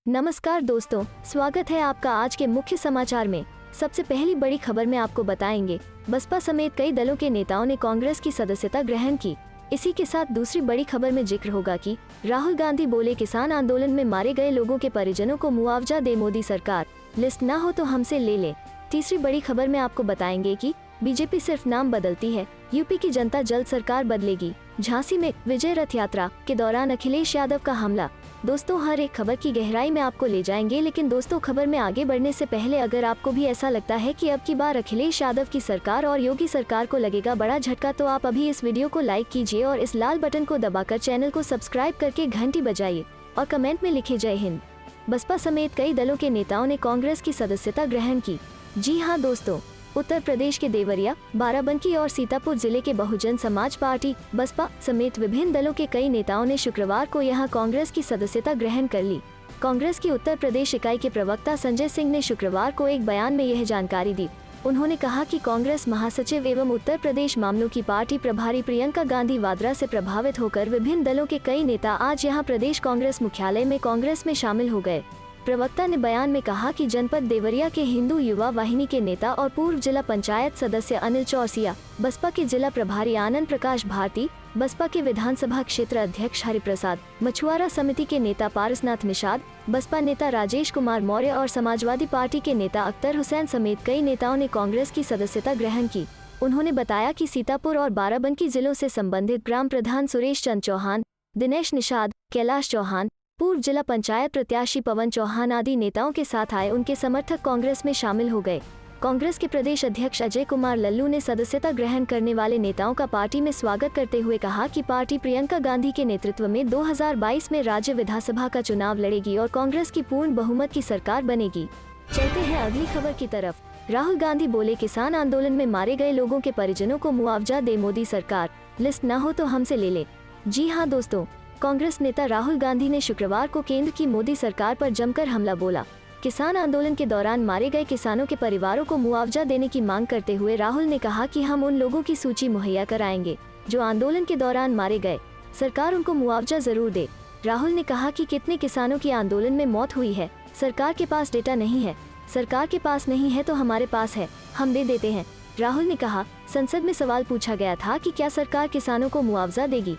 नमस्कार दोस्तों, स्वागत है आपका आज के मुख्य समाचार में। सबसे पहली बड़ी खबर में आपको बताएंगे, बसपा समेत कई दलों के नेताओं ने कांग्रेस की सदस्यता ग्रहण की। इसी के साथ दूसरी बड़ी खबर में जिक्र होगा कि राहुल गांधी बोले किसान आंदोलन में मारे गए लोगों के परिजनों को मुआवजा दे मोदी सरकार, लिस्ट ना हो तो हमसे ले ले। तीसरी बड़ी खबर में आपको बताएंगे कि बीजेपी सिर्फ नाम बदलती है, यूपी की जनता जल्द सरकार बदलेगी। झांसी में विजय रथ यात्रा के दौरान अखिलेश यादव का हमला। दोस्तों, हर एक खबर की गहराई में आपको ले जाएंगे, लेकिन दोस्तों खबर में आगे बढ़ने से पहले अगर आपको भी ऐसा लगता है कि अब की बार अखिलेश यादव की सरकार और योगी सरकार को लगेगा बड़ा झटका, तो आप अभी इस वीडियो को लाइक कीजिए और इस लाल बटन को दबाकर चैनल को सब्सक्राइब करके घंटी बजाइए और कमेंट में लिखे जय हिंद। बसपा समेत कई दलों के नेताओं ने कांग्रेस की सदस्यता ग्रहण की। जी हाँ दोस्तों, उत्तर प्रदेश के देवरिया, बाराबंकी और सीतापुर जिले के बहुजन समाज पार्टी बसपा समेत विभिन्न दलों के कई नेताओं ने शुक्रवार को यहां कांग्रेस की सदस्यता ग्रहण कर ली। कांग्रेस की उत्तर प्रदेश इकाई के प्रवक्ता संजय सिंह ने शुक्रवार को एक बयान में यह जानकारी दी। उन्होंने कहा कि कांग्रेस महासचिव एवं उत्तर प्रदेश मामलों की पार्टी प्रभारी प्रियंका गांधी वाड्रा से प्रभावित होकर विभिन्न दलों के कई नेता आज यहां प्रदेश कांग्रेस मुख्यालय में कांग्रेस में शामिल हो गए। प्रवक्ता ने बयान में कहा कि जनपद देवरिया के हिंदू युवा वाहिनी के नेता और पूर्व जिला पंचायत सदस्य अनिल चौरसिया, बसपा के जिला प्रभारी आनंद प्रकाश भारती, बसपा के विधानसभा क्षेत्र अध्यक्ष हरिप्रसाद, मछुआरा समिति के नेता पारसनाथ निषाद, बसपा नेता राजेश कुमार मौर्य और समाजवादी पार्टी के नेता अख्तर हुसैन समेत कई नेताओं ने कांग्रेस की सदस्यता ग्रहण की। उन्होंने बताया कि सीतापुर और बाराबंकी जिलों से संबंधित ग्राम प्रधान सुरेश चंद्र चौहान, दिनेश निषाद, कैलाश चौहान, पूर्व जिला पंचायत प्रत्याशी पवन चौहान आदि नेताओं के साथ आए उनके समर्थक कांग्रेस में शामिल हो गए। कांग्रेस के प्रदेश अध्यक्ष अजय कुमार लल्लू ने सदस्यता ग्रहण करने वाले नेताओं का पार्टी में स्वागत करते हुए कहा कि पार्टी प्रियंका गांधी के नेतृत्व में 2022 में राज्य विधानसभा का चुनाव लड़ेगी और कांग्रेस की पूर्ण बहुमत की सरकार बनेगी। चलते हैं अगली खबर की तरफ। राहुल गांधी बोले किसान आंदोलन में मारे गए लोगों के परिजनों को मुआवजा दे मोदी सरकार, लिस्ट न हो तो हमसे ले ले। जी हाँ दोस्तों, कांग्रेस नेता राहुल गांधी ने शुक्रवार को केंद्र की मोदी सरकार पर जमकर हमला बोला। किसान आंदोलन के दौरान मारे गए किसानों के परिवारों को मुआवजा देने की मांग करते हुए राहुल ने कहा कि हम उन लोगों की सूची मुहैया कराएंगे जो आंदोलन के दौरान मारे गए, सरकार उनको मुआवजा जरूर दे। राहुल ने कहा कि कितने किसानों की आंदोलन में मौत हुई है, सरकार के पास डेटा नहीं है, सरकार के पास नहीं है तो हमारे पास है, हम दे देते हैं। राहुल ने कहा, संसद में सवाल पूछा गया था कि क्या सरकार किसानों को मुआवजा देगी,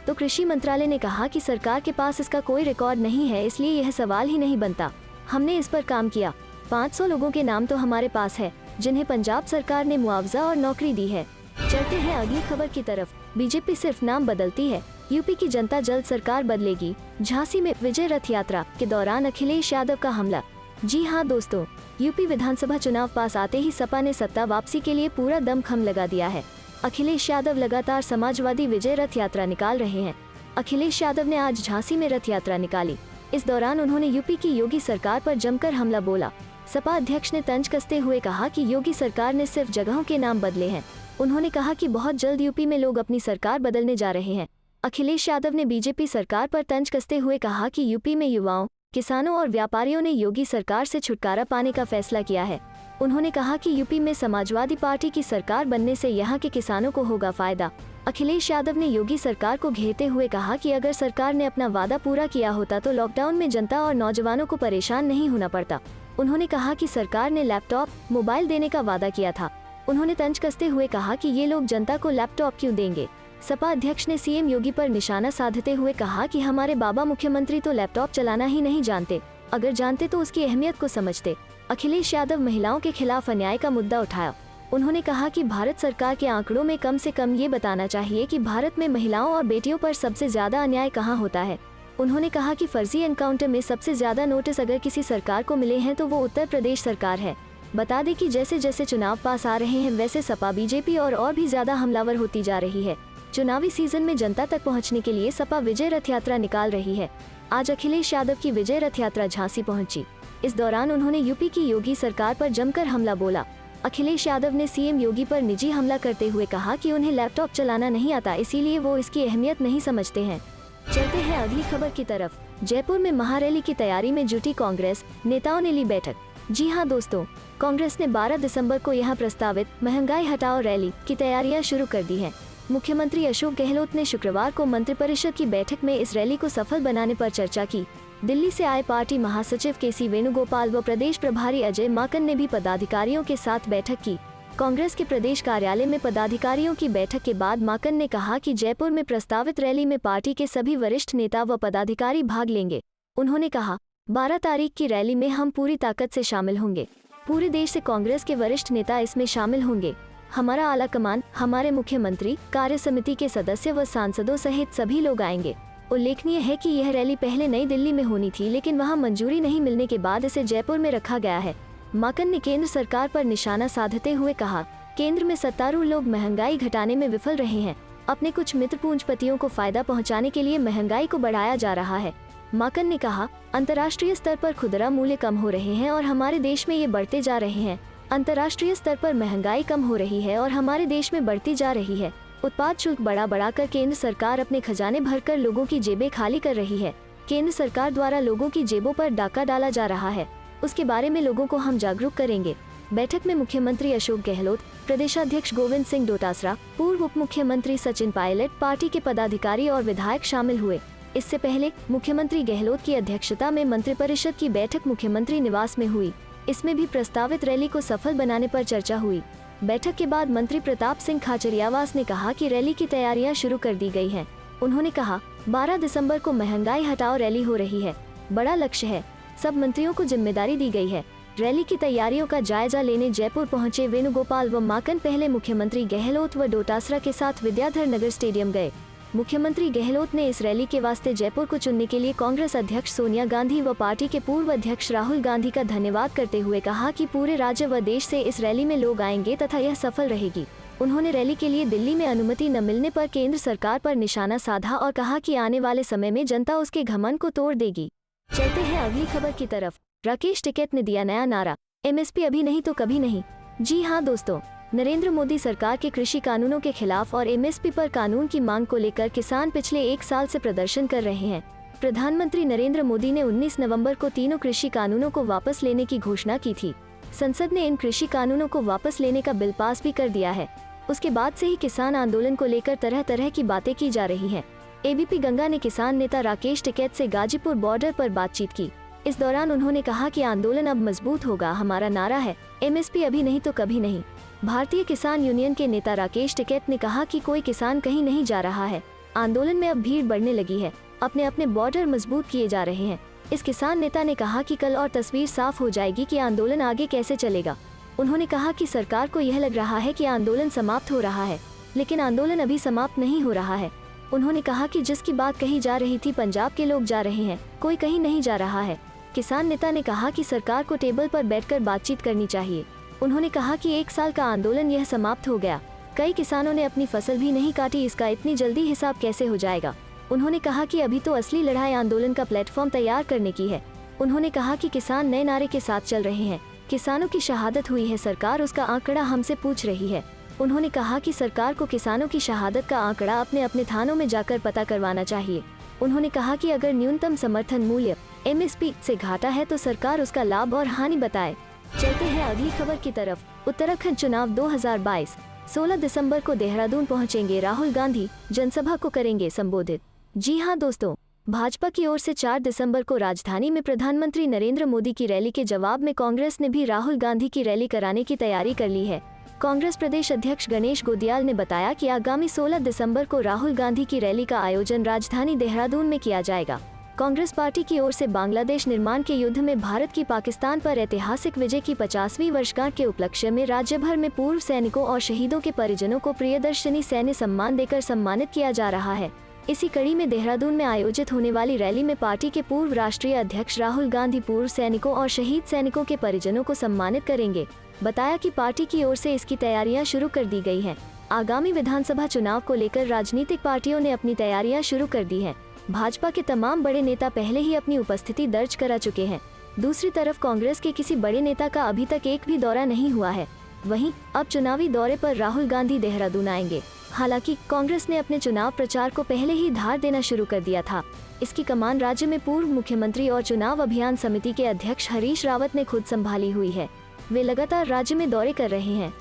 तो कृषि मंत्रालय ने कहा कि सरकार के पास इसका कोई रिकॉर्ड नहीं है, इसलिए यह सवाल ही नहीं बनता। हमने इस पर काम किया। 500 लोगों के नाम तो हमारे पास है जिन्हें पंजाब सरकार ने मुआवजा और नौकरी दी है। चलते हैं अगली खबर की तरफ। बीजेपी सिर्फ नाम बदलती है, यूपी की जनता जल्द सरकार बदलेगी। झांसी में विजय रथ यात्रा के दौरान अखिलेश यादव का हमला। जी हाँ दोस्तों, यूपी विधानसभा चुनाव पास आते ही सपा ने सत्ता वापसी के लिए पूरा दमखम लगा दिया है। अखिलेश यादव लगातार समाजवादी विजय रथ यात्रा निकाल रहे हैं। अखिलेश यादव ने आज झांसी में रथ यात्रा निकाली। इस दौरान उन्होंने यूपी की योगी सरकार पर जमकर हमला बोला। सपा अध्यक्ष ने तंज कसते हुए कहा कि योगी सरकार ने सिर्फ जगहों के नाम बदले हैं। उन्होंने कहा कि बहुत जल्द यूपी में लोग अपनी सरकार बदलने जा रहे हैं। अखिलेश यादव ने बीजेपी सरकार पर तंज कसते हुए कहा कि यूपी में युवाओं, किसानों और व्यापारियों ने योगी सरकार से छुटकारा पाने का फैसला किया है। उन्होंने कहा कि यूपी में समाजवादी पार्टी की सरकार बनने से यहाँ के किसानों को होगा फायदा। अखिलेश यादव ने योगी सरकार को घेरते हुए कहा कि अगर सरकार ने अपना वादा पूरा किया होता तो लॉकडाउन में जनता और नौजवानों को परेशान नहीं होना पड़ता। उन्होंने कहा कि सरकार ने लैपटॉप, मोबाइल देने का वादा किया था। उन्होंने तंज कसते हुए कहा कि ये लोग जनता को लैपटॉप क्यों देंगे। सपा अध्यक्ष ने सीएम योगी पर निशाना साधते हुए कहा कि हमारे बाबा मुख्यमंत्री तो लैपटॉप चलाना ही नहीं जानते, अगर जानते तो उसकी अहमियत को समझते। अखिलेश यादव महिलाओं के खिलाफ अन्याय का मुद्दा उठाया। उन्होंने कहा कि भारत सरकार के आंकड़ों में कम से कम ये बताना चाहिए कि भारत में महिलाओं और बेटियों पर सबसे ज्यादा अन्याय कहाँ होता है। उन्होंने कहा कि फर्जी एनकाउंटर में सबसे ज्यादा नोटिस अगर किसी सरकार को मिले हैं तो वो उत्तर प्रदेश सरकार है। बता दें कि जैसे जैसे चुनाव पास आ रहे हैं वैसे सपा बीजेपी और भी ज्यादा हमलावर होती जा रही है। चुनावी सीजन में जनता तक पहुँचने के लिए सपा विजय रथ यात्रा निकाल रही है। आज अखिलेश यादव की विजय रथ यात्रा झांसी पहुंची। इस दौरान उन्होंने यूपी की योगी सरकार पर जमकर हमला बोला। अखिलेश यादव ने सीएम योगी पर निजी हमला करते हुए कहा कि उन्हें लैपटॉप चलाना नहीं आता, इसीलिए वो इसकी अहमियत नहीं समझते हैं। चलते हैं अगली खबर की तरफ। जयपुर में महारैली की तैयारी में जुटी कांग्रेस, नेताओं ने ली बैठक। जी हाँ दोस्तों, कांग्रेस ने 12 दिसंबर को यहाँ प्रस्तावित महंगाई हटाओ रैली की तैयारियां शुरू कर दी है। मुख्यमंत्री अशोक गहलोत ने शुक्रवार को मंत्रिपरिषद की बैठक में इस रैली को सफल बनाने पर चर्चा की। दिल्ली से आए पार्टी महासचिव केसी वेणुगोपाल व प्रदेश प्रभारी अजय माकन ने भी पदाधिकारियों के साथ बैठक की। कांग्रेस के प्रदेश कार्यालय में पदाधिकारियों की बैठक के बाद माकन ने कहा कि जयपुर में प्रस्तावित रैली में पार्टी के सभी वरिष्ठ नेता व पदाधिकारी भाग लेंगे। उन्होंने कहा, 12 तारीख की रैली में हम पूरी ताकत से शामिल होंगे। पूरे देश से कांग्रेस के वरिष्ठ नेता इसमें शामिल होंगे। हमारा आला कमान, हमारे मुख्यमंत्री, कार्य समिति के सदस्य व सांसदों सहित सभी लोग आएंगे। उल्लेखनीय है कि यह रैली पहले नई दिल्ली में होनी थी, लेकिन वहां मंजूरी नहीं मिलने के बाद इसे जयपुर में रखा गया है। माकन ने केंद्र सरकार पर निशाना साधते हुए कहा, केंद्र में सत्तारूढ़ लोग महंगाई घटाने में विफल रहे हैं। अपने कुछ मित्र पूंजीपतियों को फायदा पहुंचाने के लिए महंगाई को बढ़ाया जा रहा है। माकन ने कहा, अंतर्राष्ट्रीय स्तर पर खुदरा मूल्य कम हो रहे हैं और हमारे देश में ये बढ़ते जा रहे हैं। अंतर्राष्ट्रीय स्तर पर महंगाई कम हो रही है और हमारे देश में बढ़ती जा रही है। उत्पाद शुल्क बढ़ाकर केंद्र सरकार अपने खजाने भरकर लोगों की जेबें खाली कर रही है। केंद्र सरकार द्वारा लोगों की जेबों पर डाका डाला जा रहा है। उसके बारे में लोगों को हम जागरूक करेंगे। बैठक में मुख्यमंत्री अशोक गहलोत, प्रदेशाध्यक्ष गोविंद सिंह डोटासरा, पूर्व उप मुख्यमंत्री सचिन पायलट, पार्टी के पदाधिकारी और विधायक शामिल हुए। इससे पहले मुख्यमंत्री गहलोत की अध्यक्षता में मंत्रिपरिषद की बैठक मुख्यमंत्री निवास में हुई। इसमें भी प्रस्तावित रैली को सफल बनाने पर चर्चा हुई। बैठक के बाद मंत्री प्रताप सिंह खाचरियावास ने कहा कि रैली की तैयारियां शुरू कर दी गई हैं। उन्होंने कहा, 12 दिसंबर को महंगाई हटाओ रैली हो रही है। बड़ा लक्ष्य है। सब मंत्रियों को जिम्मेदारी दी गई है। रैली की तैयारियों का जायजा लेने जयपुर पहुंचे वेणुगोपाल व माकन पहले मुख्यमंत्री गहलोत व डोटासरा के साथ विद्याधर नगर स्टेडियम गए। मुख्यमंत्री गहलोत ने इस रैली के वास्ते जयपुर को चुनने के लिए कांग्रेस अध्यक्ष सोनिया गांधी व पार्टी के पूर्व अध्यक्ष राहुल गांधी का धन्यवाद करते हुए कहा कि पूरे राज्य व देश से इस रैली में लोग आएंगे तथा यह सफल रहेगी। उन्होंने रैली के लिए दिल्ली में अनुमति न मिलने पर केंद्र सरकार पर निशाना साधा और कहा कि आने वाले समय में जनता उसके घमंड को तोड़ देगी। चलते हैं अगली खबर की तरफ। राकेश टिकैत ने दिया नया नारा, एमएसपी अभी नहीं तो कभी नहीं। जी हाँ दोस्तों, नरेंद्र मोदी सरकार के कृषि कानूनों के खिलाफ और एमएसपी पर कानून की मांग को लेकर किसान पिछले 1 साल से प्रदर्शन कर रहे हैं। प्रधानमंत्री नरेंद्र मोदी ने 19 नवंबर को तीनों कृषि कानूनों को वापस लेने की घोषणा की थी। संसद ने इन कृषि कानूनों को वापस लेने का बिल पास भी कर दिया है। उसके बाद से ही किसान आंदोलन को लेकर तरह तरह की बातें की जा रही हैं। एबीपी गंगा ने किसान नेता राकेश टिकैत से गाजीपुर बॉर्डर पर बातचीत की। इस दौरान उन्होंने कहा कि आंदोलन अब मजबूत होगा। हमारा नारा है, एमएसपी अभी नहीं तो कभी नहीं। भारतीय किसान यूनियन के नेता राकेश टिकैत ने कहा कि कोई किसान कहीं नहीं जा रहा है। आंदोलन में अब भीड़ बढ़ने लगी है। अपने अपने बॉर्डर मजबूत किए जा रहे हैं। इस किसान नेता ने कहा कि कल और तस्वीर साफ हो जाएगी कि आंदोलन आगे कैसे चलेगा। उन्होंने कहा कि सरकार को यह लग रहा है कि आंदोलन समाप्त हो रहा है, लेकिन आंदोलन अभी समाप्त नहीं हो रहा है। उन्होंने कहा कि जिसकी बात कही जा रही थी पंजाब के लोग जा रहे हैं, कोई कहीं नहीं जा रहा है। किसान नेता ने कहा कि सरकार को टेबल पर बैठकर बातचीत करनी चाहिए। उन्होंने कहा कि 1 साल का आंदोलन यह समाप्त हो गया। कई किसानों ने अपनी फसल भी नहीं काटी, इसका इतनी जल्दी हिसाब कैसे हो जाएगा। उन्होंने कहा कि अभी तो असली लड़ाई आंदोलन का प्लेटफॉर्म तैयार करने की है। उन्होंने कहा कि किसान नए नारे के साथ चल रहे हैं। किसानों की शहादत हुई है, सरकार उसका आंकड़ा हमसे पूछ रही है। उन्होंने कहा कि सरकार को किसानों की शहादत का आंकड़ा अपने अपने थानों में जाकर पता करवाना चाहिए। उन्होंने कहा कि अगर न्यूनतम समर्थन मूल्य एमएसपी से घाटा है तो सरकार उसका लाभ और हानि बताए। चलते हैं अगली खबर की तरफ। उत्तराखंड चुनाव 2022। 16 दिसंबर को देहरादून पहुंचेंगे राहुल गांधी, जनसभा को करेंगे संबोधित। जी हां दोस्तों, भाजपा की ओर से 4 दिसंबर को राजधानी में प्रधानमंत्री नरेंद्र मोदी की रैली के जवाब में कांग्रेस ने भी राहुल गांधी की रैली कराने की तैयारी कर ली है। कांग्रेस प्रदेश अध्यक्ष गणेश गोदियाल ने बताया कि आगामी 16 दिसंबर को राहुल गांधी की रैली का आयोजन राजधानी देहरादून में किया जाएगा। कांग्रेस पार्टी की ओर से बांग्लादेश निर्माण के युद्ध में भारत की पाकिस्तान पर ऐतिहासिक विजय की 50वीं वर्षगांठ के उपलक्ष्य में राज्य भर में पूर्व सैनिकों और शहीदों के परिजनों को प्रियदर्शनी सैन्य सम्मान देकर सम्मानित किया जा रहा है। इसी कड़ी में देहरादून में आयोजित होने वाली रैली में पार्टी के पूर्व राष्ट्रीय अध्यक्ष राहुल गांधी पूर्व सैनिकों और शहीद सैनिकों के परिजनों को सम्मानित करेंगे। बताया कि पार्टी की ओर से इसकी तैयारियां शुरू कर दी गई हैं। आगामी विधानसभा चुनाव को लेकर राजनीतिक पार्टियों ने अपनी तैयारियां शुरू कर दी हैं। भाजपा के तमाम बड़े नेता पहले ही अपनी उपस्थिति दर्ज करा चुके हैं। दूसरी तरफ कांग्रेस के किसी बड़े नेता का अभी तक एक भी दौरा नहीं हुआ है। वहीं अब चुनावी दौरे पर राहुल गांधी देहरादून आएंगे। हालांकि कांग्रेस ने अपने चुनाव प्रचार को पहले ही धार देना शुरू कर दिया था। इसकी कमान राज्य में पूर्व मुख्यमंत्री और चुनाव अभियान समिति के अध्यक्ष हरीश रावत ने खुद संभाली हुई है। वे लगातार राज्य में दौरे कर रहे हैं।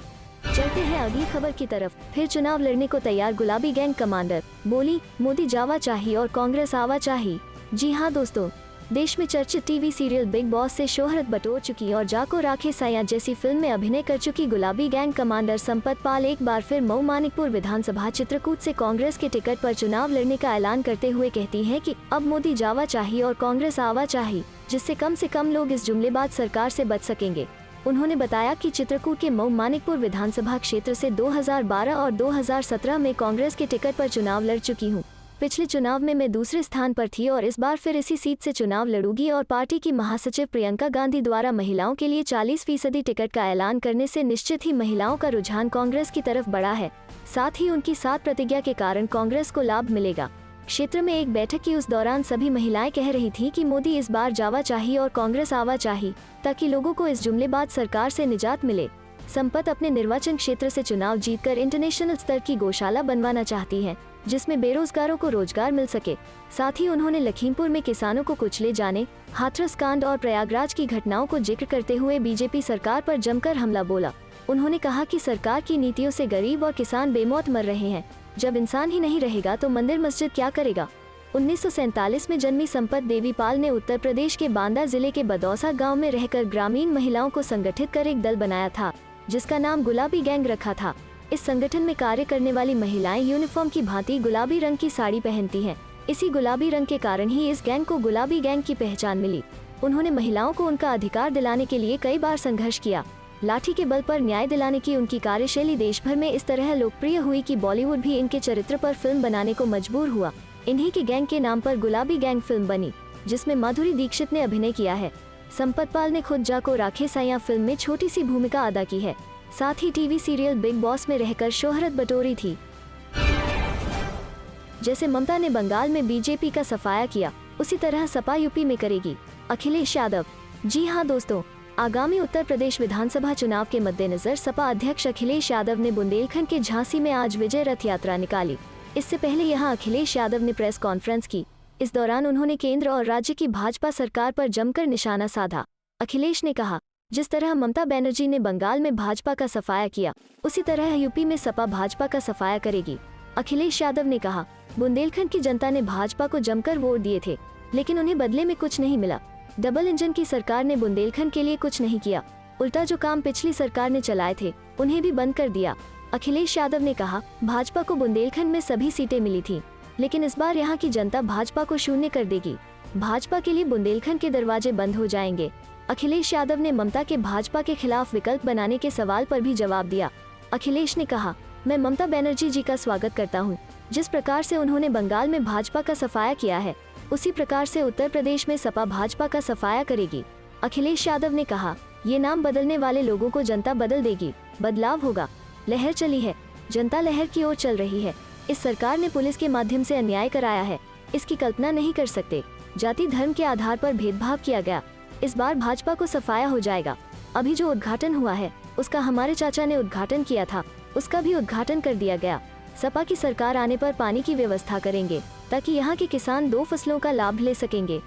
चलते हैं अगली खबर की तरफ। फिर चुनाव लड़ने को तैयार गुलाबी गैंग कमांडर, बोली मोदी जावा चाहिए और कांग्रेस आवा चाहिए। जी हां दोस्तों, देश में चर्चित टीवी सीरियल बिग बॉस से शोहरत बटोर चुकी और जाको राखे साया जैसी फिल्म में अभिनय कर चुकी गुलाबी गैंग कमांडर संपत पाल एक बार फिर मऊ मानिकपुर विधानसभा चित्रकूट से कांग्रेस के टिकट पर चुनाव लड़ने का ऐलान करते हुए कहती हैं कि अब मोदी जावा चाहिए और कांग्रेस आवा चाहिए, जिससे कम से कम लोग इस जुमलेबाज सरकार से बच सकेंगे। उन्होंने बताया कि चित्रकूट के मऊ मानिकपुर विधानसभा क्षेत्र से 2012 और 2017 में कांग्रेस के टिकट पर चुनाव लड़ चुकी हूँ। पिछले चुनाव में मैं दूसरे स्थान पर थी और इस बार फिर इसी सीट से चुनाव लड़ूंगी और पार्टी की महासचिव प्रियंका गांधी द्वारा महिलाओं के लिए 40% टिकट का ऐलान करने से निश्चित ही महिलाओं का रुझान कांग्रेस की तरफ बढ़ा है। साथ ही उनकी 7 प्रतिज्ञा के कारण कांग्रेस को लाभ मिलेगा। क्षेत्र में एक बैठक की उस दौरान सभी महिलाएं कह रही थी कि मोदी इस बार जावा चाहिए और कांग्रेस आवा चाहिए, ताकि लोगों को इस जुमलेबाज सरकार से निजात मिले। संपत अपने निर्वाचन क्षेत्र से चुनाव जीतकर इंटरनेशनल स्तर की गौशाला बनवाना चाहती हैं, जिसमें बेरोजगारों को रोजगार मिल सके। साथ ही उन्होंने लखीमपुर में किसानों को कुचले जाने, हाथरस कांड और प्रयागराज की घटनाओं को जिक्र करते हुए बीजेपी सरकार पर जमकर हमला बोला। उन्होंने कहा कि सरकार की नीतियों से गरीब और किसान बेमौत मर रहे हैं। जब इंसान ही नहीं रहेगा तो मंदिर मस्जिद क्या करेगा। 1947 में जन्मी संपत देवी पाल ने उत्तर प्रदेश के बांदा जिले के बदौसा गाँव में रहकर ग्रामीण महिलाओं को संगठित कर एक दल बनाया था, जिसका नाम गुलाबी गैंग रखा था। इस संगठन में कार्य करने वाली महिलाएं यूनिफॉर्म की भांति गुलाबी रंग की साड़ी पहनती हैं। इसी गुलाबी रंग के कारण ही इस गैंग को गुलाबी गैंग की पहचान मिली। उन्होंने महिलाओं को उनका अधिकार दिलाने के लिए कई बार संघर्ष किया। लाठी के बल पर न्याय दिलाने की उनकी कार्यशैली देश भर में इस तरह लोकप्रिय हुई कि बॉलीवुड भी इनके चरित्र पर फिल्म बनाने को मजबूर हुआ। इन्हीं की गैंग के नाम पर गुलाबी गैंग फिल्म बनी, जिसमें माधुरी दीक्षित ने अभिनय किया है। संपत पाल ने खुद जाको राखे साया फिल्म में छोटी सी भूमिका अदा की है। साथ ही टीवी सीरियल बिग बॉस में रहकर शोहरत बटोरी थी। जैसे ममता ने बंगाल में बीजेपी का सफाया किया, उसी तरह सपा यूपी में करेगी अखिलेश यादव। जी हां दोस्तों, आगामी उत्तर प्रदेश विधानसभा चुनाव के मद्देनजर सपा अध्यक्ष अखिलेश यादव ने बुंदेलखंड के झांसी में आज विजय रथ यात्रा निकाली। इससे पहले यहां अखिलेश यादव ने प्रेस कॉन्फ्रेंस की। इस दौरान उन्होंने केंद्र और राज्य की भाजपा सरकार पर जमकर निशाना साधा। अखिलेश ने कहा, जिस तरह ममता बनर्जी ने बंगाल में भाजपा का सफाया किया, उसी तरह यूपी में सपा भाजपा का सफाया करेगी। अखिलेश यादव ने कहा, बुंदेलखंड की जनता ने भाजपा को जमकर वोट दिए थे, लेकिन उन्हें बदले में कुछ नहीं मिला। डबल इंजन की सरकार ने बुंदेलखंड के लिए कुछ नहीं किया, उल्टा जो काम पिछली सरकार ने चलाए थे उन्हें भी बंद कर दिया। अखिलेश यादव ने कहा, भाजपा को बुंदेलखंड में सभी सीटें मिली थी, लेकिन इस बार यहाँ की जनता भाजपा को शून्य कर देगी। भाजपा के लिए बुंदेलखंड के दरवाजे बंद हो जाएंगे। अखिलेश यादव ने ममता के भाजपा के खिलाफ विकल्प बनाने के सवाल पर भी जवाब दिया। अखिलेश ने कहा, मैं ममता बनर्जी जी का स्वागत करता हूं। जिस प्रकार से उन्होंने बंगाल में भाजपा का सफाया किया है, उसी प्रकार से उत्तर प्रदेश में सपा भाजपा का सफाया करेगी। अखिलेश यादव ने कहा, ये नाम बदलने वाले लोगों को जनता बदल देगी, बदलाव होगा। लहर चली है, जनता लहर की ओर चल रही है। इस सरकार ने पुलिस के माध्यम से अन्याय कराया है, इसकी कल्पना नहीं कर सकते। जाति धर्म के आधार पर भेदभाव किया गया। इस बार भाजपा को सफाया हो जाएगा। अभी जो उद्घाटन हुआ है, उसका हमारे चाचा ने उद्घाटन किया था, उसका भी उद्घाटन कर दिया गया। सपा की सरकार आने पर पानी की व्यवस्था करेंगे, ताकि यहाँ के किसान 2 फसलों का लाभ ले सकेंगे।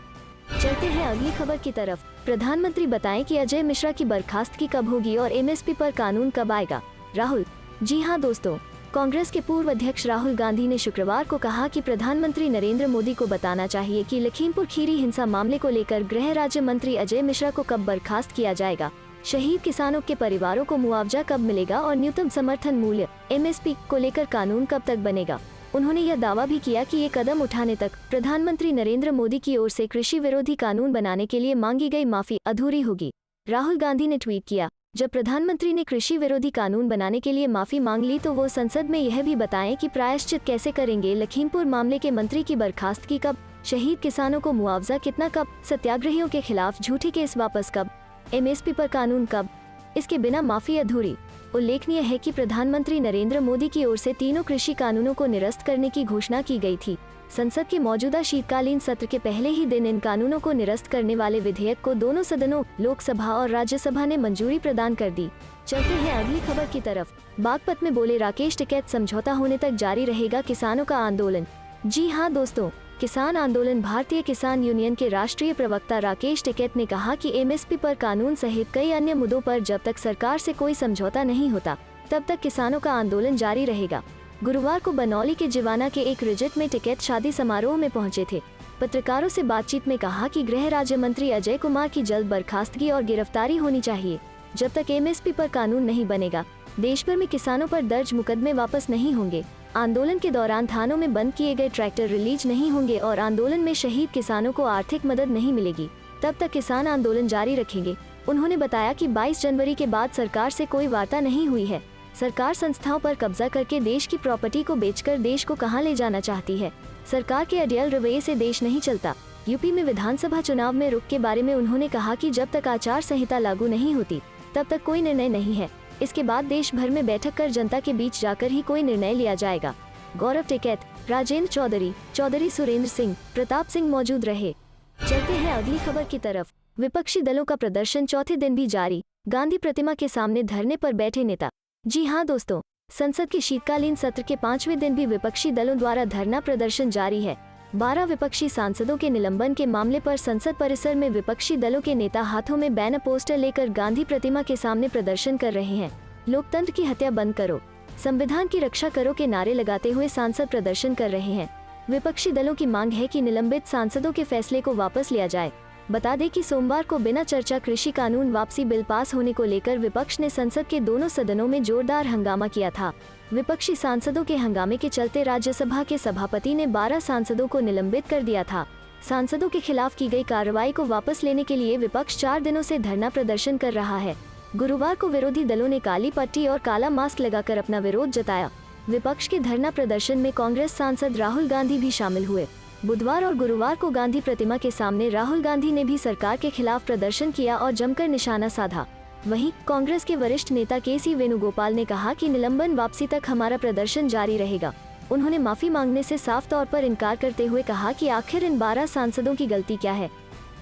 चलते हैं अगली खबर की तरफ। प्रधानमंत्री बताएं कि अजय मिश्रा की बर्खास्तगी कब होगी और एमएसपी पर कानून कब आएगा। राहुल। जी हां दोस्तों, कांग्रेस के पूर्व अध्यक्ष राहुल गांधी ने शुक्रवार को कहा कि प्रधानमंत्री नरेंद्र मोदी को बताना चाहिए कि लखीमपुर खीरी हिंसा मामले को लेकर गृह राज्य मंत्री अजय मिश्रा को कब बर्खास्त किया जाएगा, शहीद किसानों के परिवारों को मुआवजा कब मिलेगा और न्यूनतम समर्थन मूल्य एमएसपी को लेकर कानून कब तक बनेगा। उन्होंने यह दावा भी किया कि ये कदम उठाने तक प्रधानमंत्री नरेंद्र मोदी की ओर से कृषि विरोधी कानून बनाने के लिए मांगी गई माफी अधूरी होगी। राहुल गांधी ने ट्वीट किया, जब प्रधानमंत्री ने कृषि विरोधी कानून बनाने के लिए माफी मांग ली तो वो संसद में यह भी बताएं कि प्रायश्चित कैसे करेंगे। लखीमपुर मामले के मंत्री की बर्खास्तगी कब, शहीद किसानों को मुआवजा कितना कब, सत्याग्रहियों के खिलाफ झूठी केस वापस कब, एमएसपी पर कानून कब, इसके बिना माफी अधूरी। उल्लेखनीय है कि प्रधानमंत्री नरेंद्र मोदी की ओर से तीनों कृषि कानूनों को निरस्त करने की घोषणा की गई थी। संसद के मौजूदा शीतकालीन सत्र के पहले ही दिन इन कानूनों को निरस्त करने वाले विधेयक को दोनों सदनों लोकसभा और राज्यसभा ने मंजूरी प्रदान कर दी। चलते हैं अगली खबर की तरफ। बागपत में बोले राकेश टिकैत, समझौता होने तक जारी रहेगा किसानों का आंदोलन। जी हां दोस्तों, किसान आंदोलन भारतीय किसान यूनियन के राष्ट्रीय प्रवक्ता राकेश टिकैत ने कहा कि एमएसपी पर कानून सहित कई अन्य मुद्दों पर जब तक सरकार से कोई समझौता नहीं होता, तब तक किसानों का आंदोलन जारी रहेगा। गुरुवार को बनौली के जिवाना के एक रिजॉर्ट में टिकैत शादी समारोह में पहुंचे थे। पत्रकारों से बातचीत में कहा कि गृह राज्य मंत्री अजय कुमार की जल्द बर्खास्तगी और गिरफ्तारी होनी चाहिए। जब तक एमएसपी पर कानून नहीं बनेगा, देश भर में किसानों पर दर्ज मुकदमे वापस नहीं होंगे। आंदोलन के दौरान थानों में बंद किए गए ट्रैक्टर रिलीज नहीं होंगे और आंदोलन में शहीद किसानों को आर्थिक मदद नहीं मिलेगी। तब तक किसान आंदोलन जारी रखेंगे। उन्होंने बताया कि 22 जनवरी के बाद सरकार से कोई वार्ता नहीं हुई है। सरकार संस्थाओं पर कब्जा करके देश की प्रॉपर्टी को बेचकर देश को कहां ले जाना चाहती है। सरकार के अडियल रवैये से देश नहीं चलता। यूपी में विधानसभा चुनाव में रुख के बारे में उन्होंने कहा कि जब तक आचार संहिता लागू नहीं होती तब तक कोई निर्णय नहीं है। इसके बाद देश भर में बैठक कर जनता के बीच जाकर ही कोई निर्णय लिया जाएगा। गौरव टिकैत, राजेंद्र चौधरी सुरेंद्र सिंह, प्रताप सिंह मौजूद रहे। चलते हैं अगली खबर की तरफ। विपक्षी दलों का प्रदर्शन चौथे दिन भी जारी। गांधी प्रतिमा के सामने धरने पर बैठे नेता। जी हां दोस्तों, संसद के शीतकालीन सत्र के 5वें दिन भी विपक्षी दलों द्वारा धरना प्रदर्शन जारी है। 12 विपक्षी सांसदों के निलंबन के मामले पर संसद परिसर में विपक्षी दलों के नेता हाथों में बैनर पोस्टर लेकर गांधी प्रतिमा के सामने प्रदर्शन कर रहे हैं। लोकतंत्र की हत्या बंद करो, संविधान की रक्षा करो के नारे लगाते हुए सांसद प्रदर्शन कर रहे हैं। विपक्षी दलों की मांग है कि निलंबित सांसदों के फैसले को वापस लिया जाए। बता दें कि सोमवार को बिना चर्चा कृषि कानून वापसी बिल पास होने को लेकर विपक्ष ने संसद के दोनों सदनों में जोरदार हंगामा किया था। विपक्षी सांसदों के हंगामे के चलते राज्यसभा के सभापति ने 12 सांसदों को निलंबित कर दिया था। सांसदों के खिलाफ की गई कार्रवाई को वापस लेने के लिए विपक्ष 4 दिनों से धरना प्रदर्शन कर रहा है। गुरुवार को विरोधी दलों ने काली पट्टी और काला मास्क लगाकर अपना विरोध जताया। विपक्ष के धरना प्रदर्शन में कांग्रेस सांसद राहुल गांधी भी शामिल हुए। बुधवार और गुरुवार को गांधी प्रतिमा के सामने राहुल गांधी ने भी सरकार के खिलाफ प्रदर्शन किया और जमकर निशाना साधा। वहीं कांग्रेस के वरिष्ठ नेता के.सी. वेणुगोपाल ने कहा कि निलंबन वापसी तक हमारा प्रदर्शन जारी रहेगा। उन्होंने माफी मांगने से साफ तौर पर इनकार करते हुए कहा कि आखिर इन 12 सांसदों की गलती क्या है,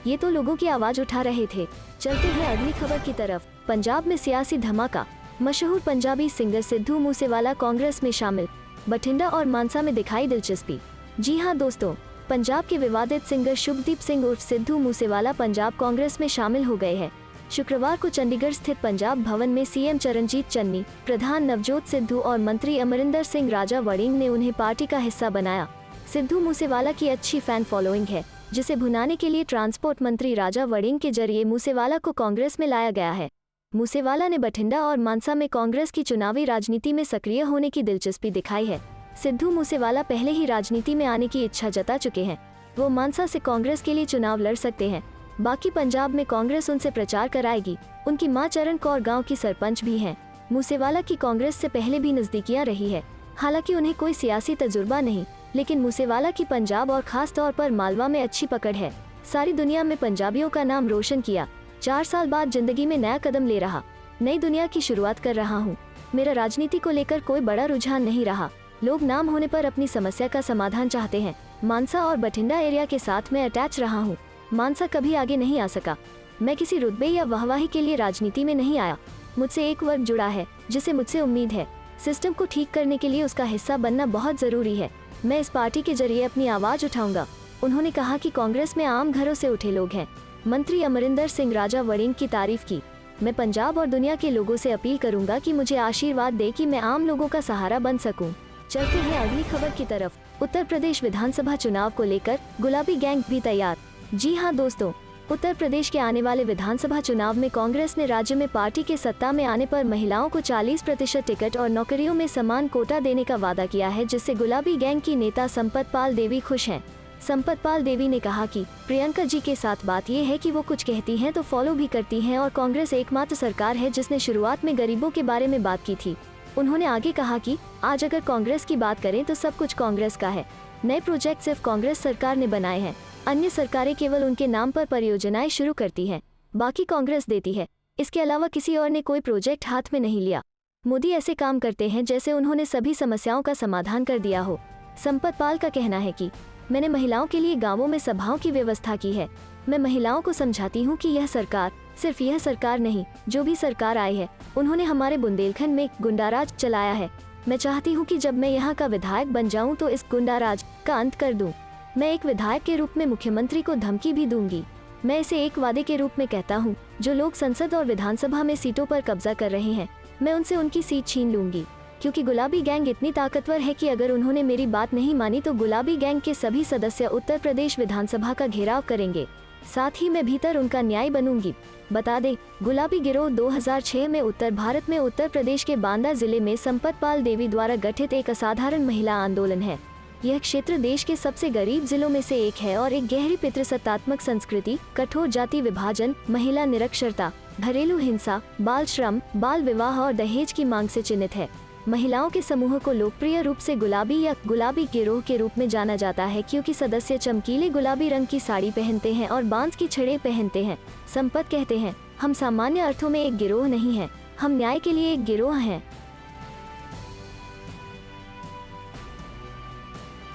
ये तो लोगों की आवाज उठा रहे थे। चलते हैं अगली खबर की तरफ। पंजाब में सियासी धमाका। मशहूर पंजाबी सिंगर सिद्धू मूसेवाला कांग्रेस में शामिल। बठिंडा और मानसा में दिखाई दिलचस्पी। जी हां दोस्तों, पंजाब के विवादित सिंगर शुभदीप सिंह उर्फ सिद्धू मूसेवाला पंजाब कांग्रेस में शामिल हो गए हैं। शुक्रवार को चंडीगढ़ स्थित पंजाब भवन में सीएम चरणजीत चन्नी, प्रधान नवजोत सिद्धू और मंत्री अमरिंदर सिंह राजा वड़िंग ने उन्हें पार्टी का हिस्सा बनाया। सिद्धू मूसेवाला की अच्छी फैन फॉलोइंग है, जिसे भुनाने के लिए ट्रांसपोर्ट मंत्री राजा वड़िंग के जरिए मूसेवाला को कांग्रेस में लाया गया है। मूसेवाला ने बठिंडा और मानसा में कांग्रेस की चुनावी राजनीति में सक्रिय होने की दिलचस्पी दिखाई है। सिद्धू मूसेवाला पहले ही राजनीति में आने की इच्छा जता चुके हैं। वो मानसा से कांग्रेस के लिए चुनाव लड़ सकते हैं। बाकी पंजाब में कांग्रेस उनसे प्रचार कराएगी। उनकी मां चरण कौर गांव की सरपंच भी हैं। मूसेवाला की कांग्रेस से पहले भी नजदीकियां रही है। हालांकि उन्हें कोई सियासी तजुर्बा नहीं, लेकिन मूसेवाला की पंजाब और खास तौर पर मालवा में अच्छी पकड़ है। सारी दुनिया में पंजाबियों का नाम रोशन किया। 4 साल बाद जिंदगी में नया कदम ले रहा, नई दुनिया की शुरुआत कर रहा हूँ। मेरा राजनीति को लेकर कोई बड़ा रुझान नहीं रहा। लोग नाम होने पर अपनी समस्या का समाधान चाहते हैं। मानसा और बठिंडा एरिया के साथ मैं अटैच रहा हूँ। मानसा कभी आगे नहीं आ सका। मैं किसी रुतबे या वाहवाही के लिए राजनीति में नहीं आया। मुझसे एक वर्ग जुड़ा है जिसे मुझसे उम्मीद है। सिस्टम को ठीक करने के लिए उसका हिस्सा बनना बहुत जरूरी है। मैं इस पार्टी के जरिए अपनी आवाज उठाऊंगा। उन्होंने कहा कि कांग्रेस में आम घरों से उठे लोग हैं। मंत्री अमरिंदर सिंह राजा वड़िंग की तारीफ की। मैं पंजाब और दुनिया के लोगों से अपील करूंगा कि मुझे आशीर्वाद दे कि मैं आम लोगों का सहारा बन सकूं। चलते हैं अगली खबर की तरफ। उत्तर प्रदेश विधानसभा चुनाव को लेकर गुलाबी गैंग भी तैयार। जी हां दोस्तों, उत्तर प्रदेश के आने वाले विधानसभा चुनाव में कांग्रेस ने राज्य में पार्टी के सत्ता में आने पर महिलाओं को 40% टिकट और नौकरियों में समान कोटा देने का वादा किया है, जिससे गुलाबी गैंग की नेता संपत पाल देवी खुश हैं। संपत पाल देवी ने कहा कि प्रियंका जी के साथ बात यह है कि वो कुछ कहती हैं तो फॉलो भी करती हैं और कांग्रेस एकमात्र सरकार है जिसने शुरुआत में गरीबों के बारे में बात की थी। उन्होंने आगे कहा कि आज अगर कांग्रेस की बात करें तो सब कुछ कांग्रेस का है। नए प्रोजेक्ट सिर्फ कांग्रेस सरकार ने बनाए हैं। अन्य सरकारें केवल उनके नाम पर परियोजनाएं शुरू करती हैं, बाकी कांग्रेस देती है। इसके अलावा किसी और ने कोई प्रोजेक्ट हाथ में नहीं लिया। मोदी ऐसे काम करते हैं जैसे उन्होंने सभी समस्याओं का समाधान कर दिया हो। संपत पाल का कहना है कि मैंने महिलाओं के लिए गांवों में सभाओं की व्यवस्था की है। मैं महिलाओं को समझाती हूँ कि यह सरकार, सिर्फ यह सरकार नहीं, जो भी सरकार आई है, उन्होंने हमारे बुंदेलखंड में गुंडाराज चलाया है। मैं चाहती हूँ कि जब मैं यहाँ का विधायक बन जाऊँ तो इस गुंडाराज का अंत कर दूँ। मैं एक विधायक के रूप में मुख्यमंत्री को धमकी भी दूंगी। मैं इसे एक वादे के रूप में कहता हूँ। जो लोग संसद और विधानसभा में सीटों पर कब्जा कर रहे हैं, मैं उनसे उनकी सीट छीन लूंगी। क्योंकि गुलाबी गैंग इतनी ताकतवर है कि अगर उन्होंने मेरी बात नहीं मानी तो गुलाबी गैंग के सभी सदस्य उत्तर प्रदेश विधानसभा का घेराव करेंगे। साथ ही मैं भीतर उनका न्याय बनूंगी। बता दें, गुलाबी गिरोह 2006 में उत्तर भारत में उत्तर प्रदेश के बांदा जिले में संपत पाल देवी द्वारा गठित एक असाधारण महिला आंदोलन है। यह क्षेत्र देश के सबसे गरीब जिलों में से एक है और एक गहरी पितृसत्तात्मक संस्कृति, कठोर जाति विभाजन, महिला निरक्षरता, घरेलू हिंसा, बाल श्रम, बाल विवाह और दहेज की मांग से चिन्हित है। महिलाओं के समूह को लोकप्रिय रूप से गुलाबी या गुलाबी गिरोह के रूप में जाना जाता है क्योंकि सदस्य चमकीले गुलाबी रंग की साड़ी पहनते हैं और बांस की छड़ें पहनते हैं। संपत कहते हैं, हम सामान्य अर्थों में एक गिरोह नहीं हैं, हम न्याय के लिए एक गिरोह हैं।